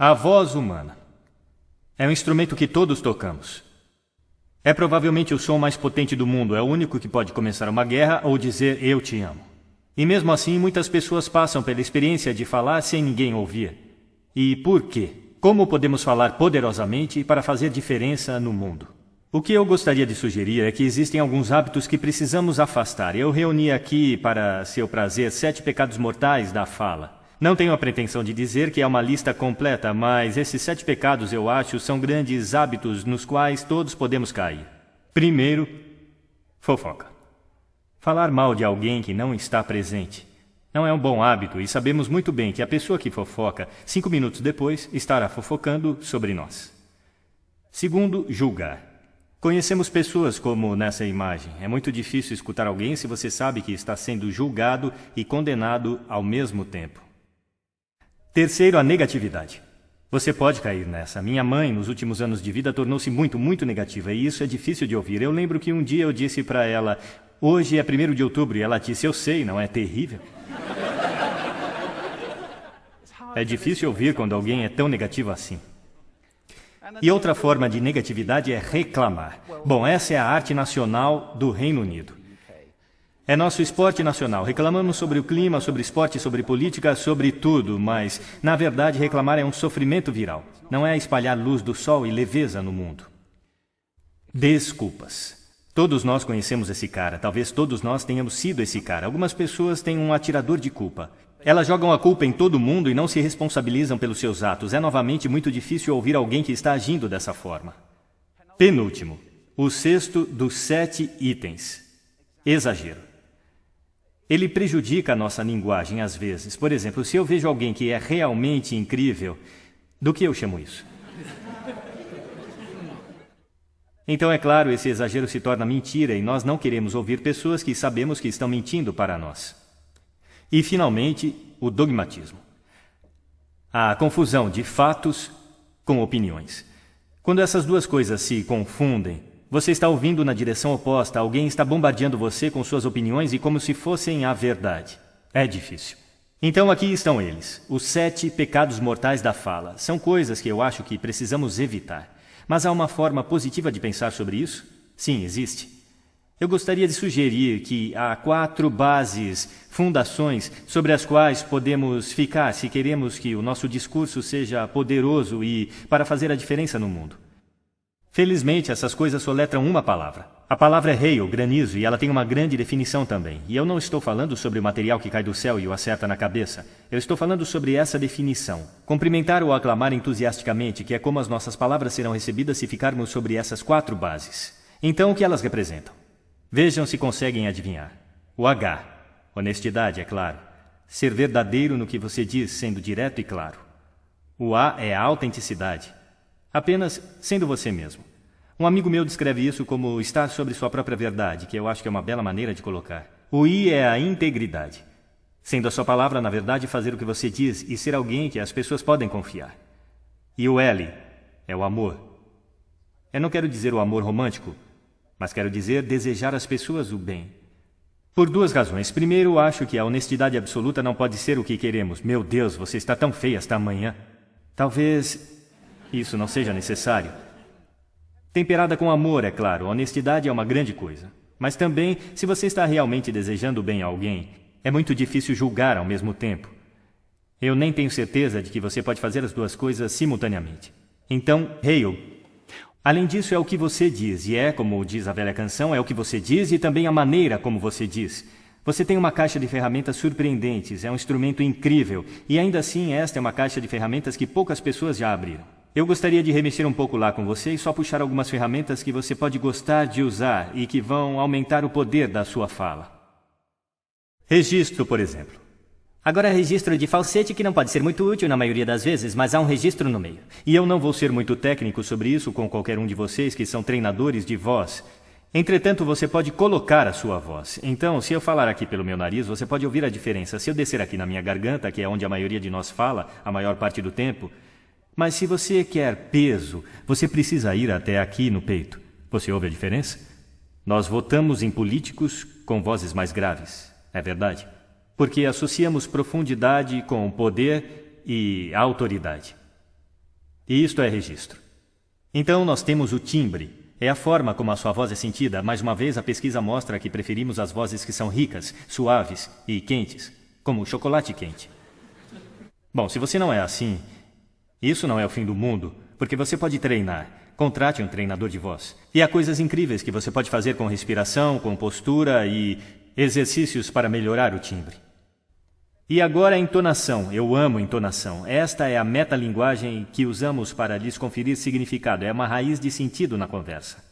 A voz humana é um instrumento que todos tocamos. É provavelmente o som mais potente do mundo, é o único que pode começar uma guerra ou dizer eu te amo. E mesmo assim, muitas pessoas passam pela experiência de falar sem ninguém ouvir. E por quê? Como podemos falar poderosamente para fazer diferença no mundo? O que eu gostaria de sugerir é que existem alguns hábitos que precisamos afastar. Eu reuni aqui, para seu prazer, 7 pecados mortais da fala. Não tenho a pretensão de dizer que é uma lista completa, mas esses 7 pecados, eu acho, são grandes hábitos nos quais todos podemos cair. Primeiro, fofoca. Falar mal de alguém que não está presente não é um bom hábito e sabemos muito bem que a pessoa que fofoca, 5 minutos depois, estará fofocando sobre nós. Segundo, julgar. Conhecemos pessoas como nessa imagem. É muito difícil escutar alguém se você sabe que está sendo julgado e condenado ao mesmo tempo. Terceiro, a negatividade. Você pode cair nessa. Minha mãe, nos últimos anos de vida, tornou-se muito negativa e isso é difícil de ouvir. Eu lembro que um dia eu disse para ela, hoje é 1º de outubro, e ela disse, eu sei, não é terrível? É difícil ouvir quando alguém é tão negativo assim. E outra forma de negatividade é reclamar. Bom, essa é a arte nacional do Reino Unido. É nosso esporte nacional. Reclamamos sobre o clima, sobre esporte, sobre política, sobre tudo, mas, na verdade, reclamar é um sofrimento viral. Não é espalhar luz do sol e leveza no mundo. Desculpas. Todos nós conhecemos esse cara. Talvez todos nós tenhamos sido esse cara. Algumas pessoas têm um atirador de culpa. Elas jogam a culpa em todo mundo e não se responsabilizam pelos seus atos. É novamente muito difícil ouvir alguém que está agindo dessa forma. Penúltimo. O 6º dos 7 itens. Exagero. Ele prejudica a nossa linguagem às vezes. Por exemplo, se eu vejo alguém que é realmente incrível, do que eu chamo isso? Então, é claro, esse exagero se torna mentira e nós não queremos ouvir pessoas que sabemos que estão mentindo para nós. E, finalmente, o dogmatismo. A confusão de fatos com opiniões. Quando essas duas coisas se confundem, você está ouvindo na direção oposta, alguém está bombardeando você com suas opiniões e como se fossem a verdade. É difícil. Então aqui estão eles, os 7 pecados mortais da fala. São coisas que eu acho que precisamos evitar. Mas há uma forma positiva de pensar sobre isso? Sim, existe. Eu gostaria de sugerir que há 4 bases, fundações, sobre as quais podemos ficar se queremos que o nosso discurso seja poderoso e para fazer a diferença no mundo. Felizmente, essas coisas soletram uma palavra. A palavra é hail, granizo, e ela tem uma grande definição também. E eu não estou falando sobre o material que cai do céu e o acerta na cabeça. Eu estou falando sobre essa definição. Cumprimentar ou aclamar entusiasticamente, que é como as nossas palavras serão recebidas se ficarmos sobre essas 4 bases. Então, o que elas representam? Vejam se conseguem adivinhar. O H. Honestidade, é claro. Ser verdadeiro no que você diz, sendo direto e claro. O A é a autenticidade. Apenas sendo você mesmo. Um amigo meu descreve isso como estar sobre sua própria verdade, que eu acho que é uma bela maneira de colocar. O I é a integridade. Sendo a sua palavra, na verdade, fazer o que você diz e ser alguém que as pessoas podem confiar. E o L é o amor. Eu não quero dizer o amor romântico, mas quero dizer desejar às pessoas o bem. Por 2 razões. Primeiro, acho que a honestidade absoluta não pode ser o que queremos. Meu Deus, você está tão feia esta manhã. Talvez isso não seja necessário. Temperada com amor, é claro, a honestidade é uma grande coisa. Mas também, se você está realmente desejando bem a alguém, é muito difícil julgar ao mesmo tempo. Eu nem tenho certeza de que você pode fazer as 2 coisas simultaneamente. Então, hail. Além disso, é o que você diz, e é, como diz a velha canção, é o que você diz e também a maneira como você diz. Você tem uma caixa de ferramentas surpreendentes, é um instrumento incrível, e ainda assim esta é uma caixa de ferramentas que poucas pessoas já abriram. Eu gostaria de remexer um pouco lá com você e só puxar algumas ferramentas que você pode gostar de usar e que vão aumentar o poder da sua fala. Registro, por exemplo. Agora, registro de falsete que não pode ser muito útil na maioria das vezes, mas há um registro no meio. E eu não vou ser muito técnico sobre isso com qualquer um de vocês que são treinadores de voz. Entretanto, você pode colocar a sua voz. Então, se eu falar aqui pelo meu nariz, você pode ouvir a diferença. Se eu descer aqui na minha garganta, que é onde a maioria de nós fala, a maior parte do tempo. Mas se você quer peso, você precisa ir até aqui no peito. Você ouve a diferença? Nós votamos em políticos com vozes mais graves. É verdade? Porque associamos profundidade com poder e autoridade. E isto é registro. Então nós temos o timbre. É a forma como a sua voz é sentida. Mais uma vez, a pesquisa mostra que preferimos as vozes que são ricas, suaves e quentes, como o chocolate quente. Bom, se você não é assim, isso não é o fim do mundo, porque você pode treinar. Contrate um treinador de voz. E há coisas incríveis que você pode fazer com respiração, com postura e exercícios para melhorar o timbre. E agora a entonação. Eu amo entonação. Esta é a metalinguagem que usamos para lhes conferir significado. É uma raiz de sentido na conversa.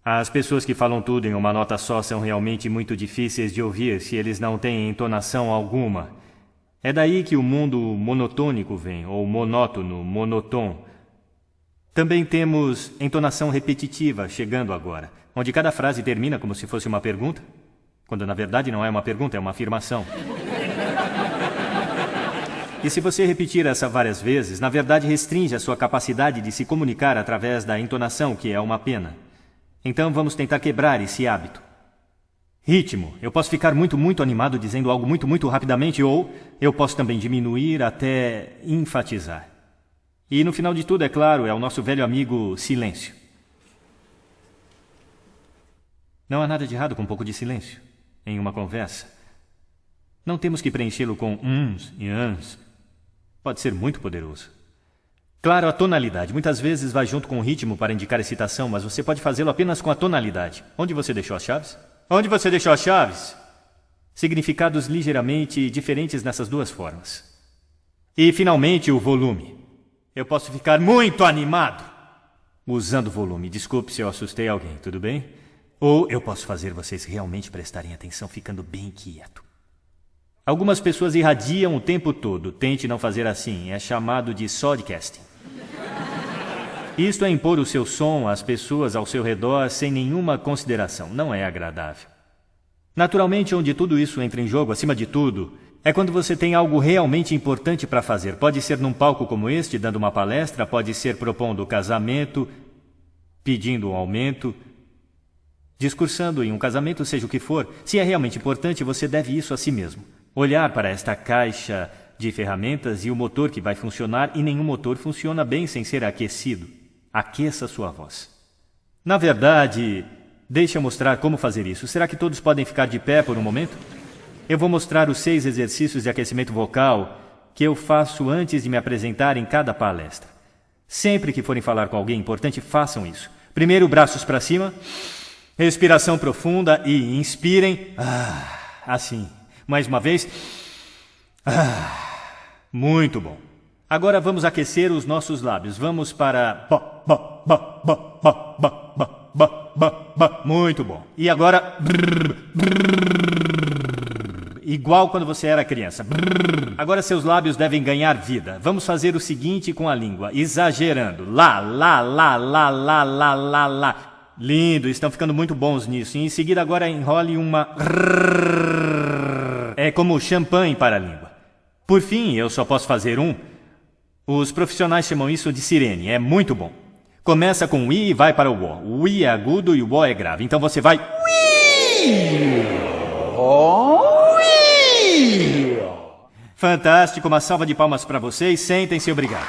As pessoas que falam tudo em uma nota só são realmente muito difíceis de ouvir se eles não têm entonação alguma. É daí que o mundo monotônico vem, ou monótono, monotom. Também temos entonação repetitiva chegando agora, onde cada frase termina como se fosse uma pergunta, quando na verdade não é uma pergunta, é uma afirmação. E se você repetir essa várias vezes, na verdade restringe a sua capacidade de se comunicar através da entonação, que é uma pena. Então vamos tentar quebrar esse hábito. Ritmo. Eu posso ficar muito animado dizendo algo muito rapidamente, ou eu posso também diminuir até enfatizar. E no final de tudo, é claro, é o nosso velho amigo silêncio. Não há nada de errado com um pouco de silêncio em uma conversa. Não temos que preenchê-lo com uns e ans. Pode ser muito poderoso. Claro, a tonalidade. Muitas vezes vai junto com o ritmo para indicar excitação, mas você pode fazê-lo apenas com a tonalidade. Onde você deixou as chaves? Onde você deixou as chaves? Significados ligeiramente diferentes nessas duas formas. E, finalmente, o volume. Eu posso ficar muito animado usando volume. Desculpe se eu assustei alguém, tudo bem? Ou eu posso fazer vocês realmente prestarem atenção ficando bem quieto. Algumas pessoas irradiam o tempo todo. Tente não fazer assim. É chamado de sodcasting. Isto é impor o seu som às pessoas ao seu redor sem nenhuma consideração. Não é agradável. Naturalmente, onde tudo isso entra em jogo, acima de tudo, é quando você tem algo realmente importante para fazer. Pode ser num palco como este, dando uma palestra, pode ser propondo casamento, pedindo um aumento, discursando em um casamento, seja o que for. Se é realmente importante, você deve isso a si mesmo. Olhar para esta caixa de ferramentas e o motor que vai funcionar, e nenhum motor funciona bem sem ser aquecido. Aqueça sua voz. Na verdade, deixe eu mostrar como fazer isso. Será que todos podem ficar de pé por um momento? Eu vou mostrar os 6 exercícios de aquecimento vocal que eu faço antes de me apresentar em cada palestra. Sempre que forem falar com alguém importante, façam isso. Primeiro, braços para cima, respiração profunda e inspirem. Assim. Mais uma vez. Muito bom. Agora vamos aquecer os nossos lábios. Vamos para... Muito bom. E agora... Igual quando você era criança. Agora seus lábios devem ganhar vida. Vamos fazer o seguinte com a língua, exagerando. Lá. Lindo, estão ficando muito bons nisso. E em seguida agora enrole uma... É como champanhe para a língua. Por fim, eu só posso fazer um. Os profissionais chamam isso de sirene. É muito bom. Começa com o I e vai para o O. O I é agudo e o O é grave. Então você vai... Fantástico, uma salva de palmas para vocês. Sentem-se, obrigado.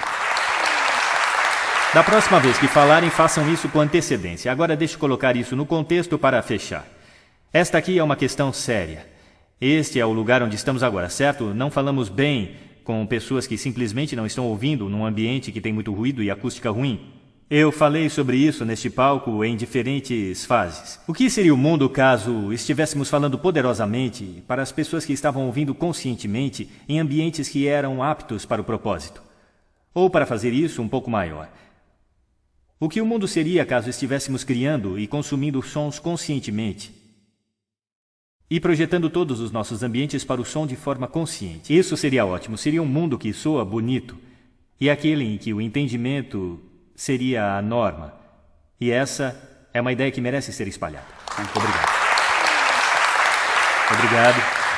Da próxima vez que falarem, façam isso com antecedência. Agora deixe eu colocar isso no contexto para fechar. Esta aqui é uma questão séria. Este é o lugar onde estamos agora, certo? Não falamos bem com pessoas que simplesmente não estão ouvindo num ambiente que tem muito ruído e acústica ruim. Eu falei sobre isso neste palco em diferentes fases. O que seria o mundo caso estivéssemos falando poderosamente para as pessoas que estavam ouvindo conscientemente em ambientes que eram aptos para o propósito? Ou, para fazer isso um pouco maior, o que o mundo seria caso estivéssemos criando e consumindo sons conscientemente e projetando todos os nossos ambientes para o som de forma consciente? Isso seria ótimo. Seria um mundo que soa bonito e aquele em que o entendimento seria a norma. E essa é uma ideia que merece ser espalhada. Obrigado. Obrigado.